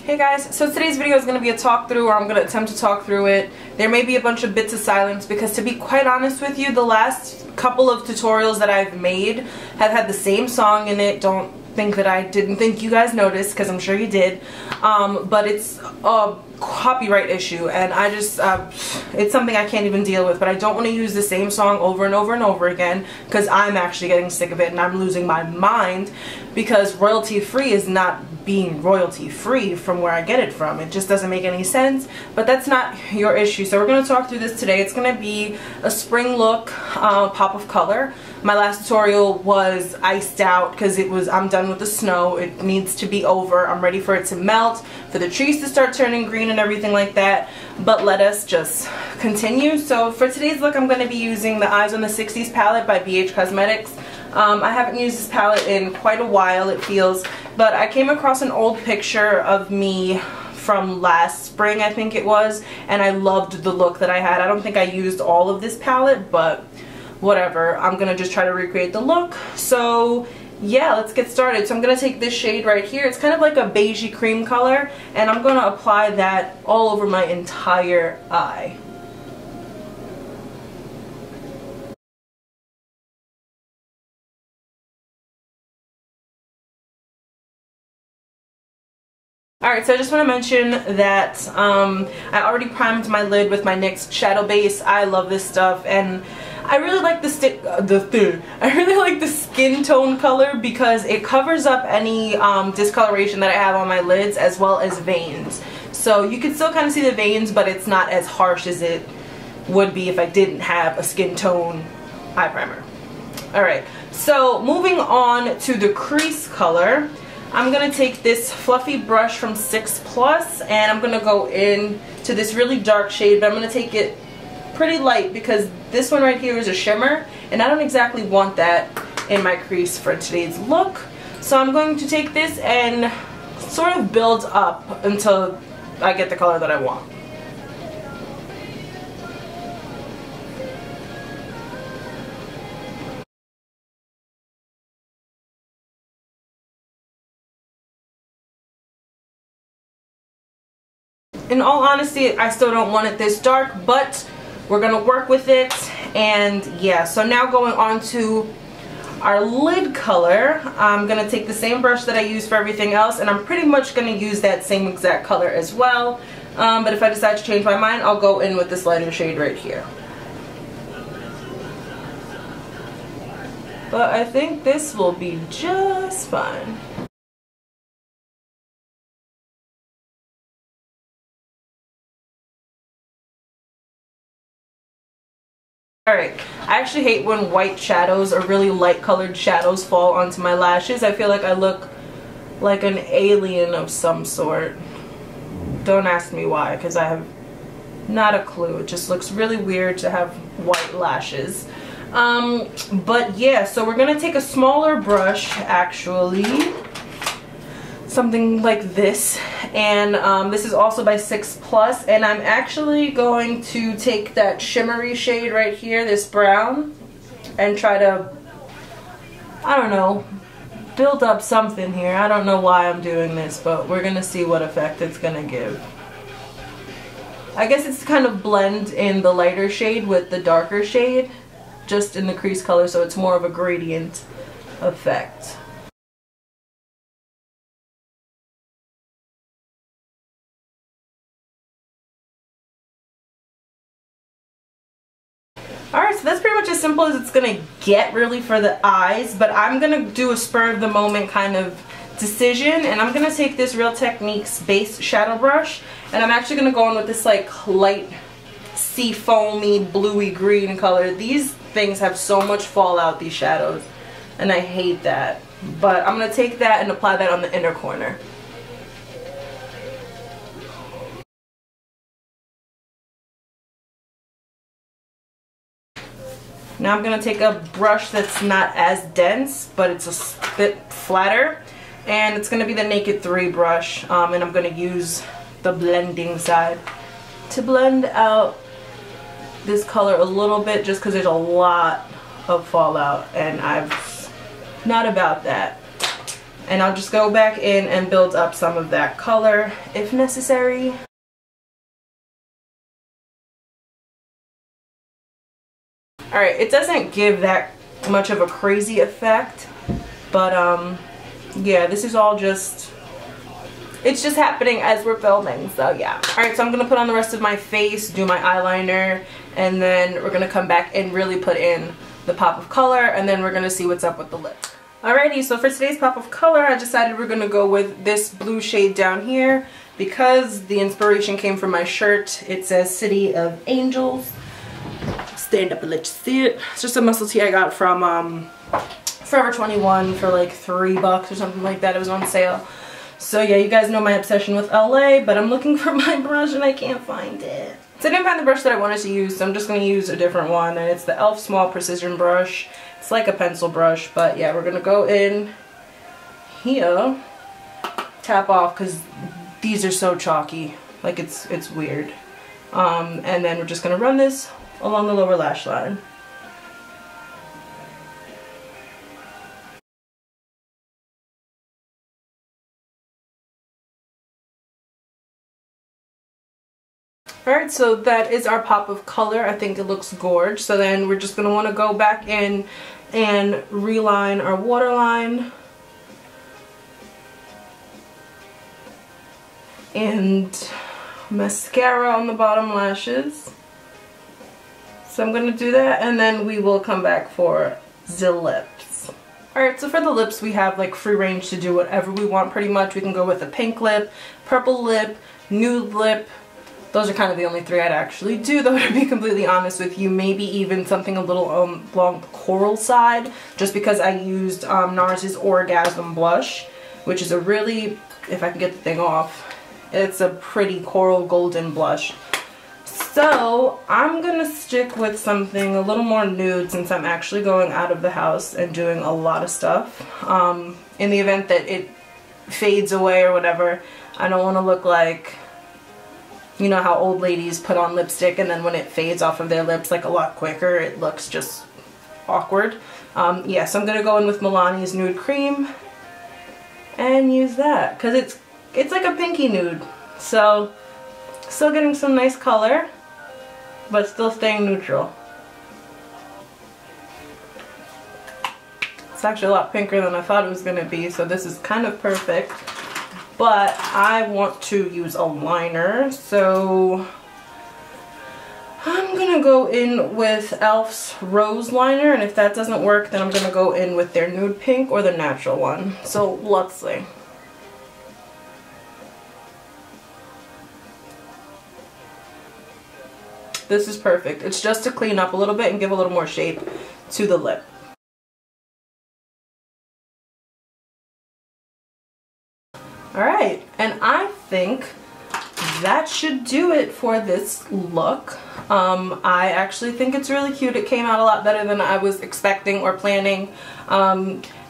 Hey guys, so today's video is going to be a talk through, or I'm going to attempt to talk through it. There may be a bunch of bits of silence because, to be quite honest with you, the last couple of tutorials that I've made have had the same song in it. Don't think that I didn't think you guys noticed, because I'm sure you did. But it's a copyright issue, and I just it's something I can't even deal with. But I don't want to use the same song over and over and over again, because I'm actually getting sick of it and I'm losing my mind, because royalty free is not being royalty free from where I get it from. It just doesn't make any sense, but that's not your issue. So we're going to talk through this today. It's going to be a spring look, pop of color. My last tutorial was iced out because I'm done with the snow. It needs to be over. I'm ready for it to melt, for the trees to start turning green and everything like that. But let us just continue. So for today's look, I'm going to be using the Eyes on the 60s palette by Beige Cosmetics. I haven't used this palette in quite a while, it feels, but I came across an old picture of me from last spring, I think it was, and I loved the look that I had. I don't think I used all of this palette, but whatever. I'm going to just try to recreate the look. So yeah, let's get started. So I'm going to take this shade right here. It's kind of like a beigey cream color, and I'm going to apply that all over my entire eye. Alright, so I just want to mention that I already primed my lid with my NYX Shadow Base. I love this stuff, and I really like I really like the skin tone color because it covers up any discoloration that I have on my lids, as well as veins. So you can still kind of see the veins, but it's not as harsh as it would be if I didn't have a skin tone eye primer. Alright, so moving on to the crease color. I'm going to take this fluffy brush from 6 Plus, and I'm going to go in to this really dark shade, but I'm going to take it pretty light because this one right here is a shimmer, and I don't exactly want that in my crease for today's look. So I'm going to take this and sort of build up until I get the color that I want. In all honesty, I still don't want it this dark, but we're gonna work with it. And yeah, so now going on to our lid color, I'm gonna take the same brush that I use for everything else, and I'm pretty much gonna use that same exact color as well. But if I decide to change my mind, I'll go in with this lighter shade right here. But I think this will be just fine. Alright, I actually hate when white shadows or really light colored shadows fall onto my lashes. I feel like I look like an alien of some sort. Don't ask me why, because I have not a clue. It just looks really weird to have white lashes. But yeah, so we're going to take a smaller brush, actually. Something like this, and this is also by 6 Plus, and I'm actually going to take that shimmery shade right here, this brown, and try to, I don't know, build up something here. I don't know why I'm doing this, but we're gonna see what effect it's gonna give. I guess it's to kind of blend in the lighter shade with the darker shade, just in the crease color, so it's more of a gradient effect. Alright, so that's pretty much as simple as it's going to get really for the eyes, but I'm going to do a spur of the moment kind of decision, and I'm going to take this Real Techniques base shadow brush, and I'm actually going to go in with this like light sea foamy bluey green color. These things have so much fallout, these shadows, and I hate that. But I'm going to take that and apply that on the inner corner. Now I'm going to take a brush that's not as dense, but it's a bit flatter, and it's going to be the Naked 3 brush, and I'm going to use the blending side to blend out this color a little bit, just because there's a lot of fallout, and I'm not about that. And I'll just go back in and build up some of that color if necessary. Alright, it doesn't give that much of a crazy effect, but yeah, this is all just, it's just happening as we're filming, so yeah. Alright, so I'm going to put on the rest of my face, do my eyeliner, and then we're going to come back and really put in the pop of color, and then we're going to see what's up with the lip. Alrighty, so for today's pop of color, I decided we're going to go with this blue shade down here because the inspiration came from my shirt. It says City of Angels. Stand up and let you see it. It's just a muscle tee I got from Forever 21 for like $3 or something like that. It was on sale. So yeah, you guys know my obsession with LA, but I'm looking for my brush and I can't find it. So I didn't find the brush that I wanted to use, so I'm just going to use a different one, and it's the e.l.f. Small Precision Brush. It's like a pencil brush, but yeah, we're going to go in here, tap off, because these are so chalky, like it's weird. And then we're just going to run this along the lower lash line. Alright, so that is our pop of color. I think it looks gorgeous. So then we're just going to want to go back in and reline our waterline. And mascara on the bottom lashes. So I'm going to do that, and then we will come back for the lips. Alright, so for the lips we have like free range to do whatever we want pretty much. We can go with a pink lip, purple lip, nude lip. Those are kind of the only three I'd actually do, though, to be completely honest with you. Maybe even something a little along the coral side, just because I used NARS's Orgasm blush, which is a really, if I can get the thing off, it's a pretty coral golden blush. So I'm gonna stick with something a little more nude since I'm actually going out of the house and doing a lot of stuff. In the event that it fades away or whatever, I don't want to look like, you know how old ladies put on lipstick and then when it fades off of their lips like a lot quicker, it looks just awkward. Yeah, so I'm gonna go in with Milani's Nude Cream and use that because it's like a pinky nude. So still getting some nice color, but still staying neutral. It's actually a lot pinker than I thought it was gonna be, so this is kind of perfect. But I want to use a liner, so I'm going to go in with e.l.f.'s Rose Liner, and if that doesn't work, then I'm going to go in with their Nude Pink or the natural one. So let's see. This is perfect. It's just to clean up a little bit and give a little more shape to the lip. Alright, and I think that should do it for this look. I actually think it's really cute. It came out a lot better than I was expecting or planning.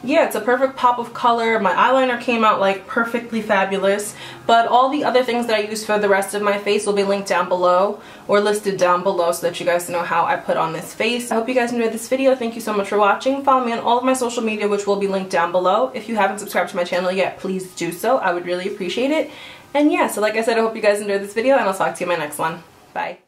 Yeah, it's a perfect pop of color. My eyeliner came out like perfectly fabulous, but all the other things that I used for the rest of my face will be linked down below or listed down below so that you guys know how I put on this face. I hope you guys enjoyed this video. Thank you so much for watching. Follow me on all of my social media, which will be linked down below. If you haven't subscribed to my channel yet, please do so. I would really appreciate it. And yeah, so like I said, I hope you guys enjoyed this video, and I'll talk to you in my next one. Bye.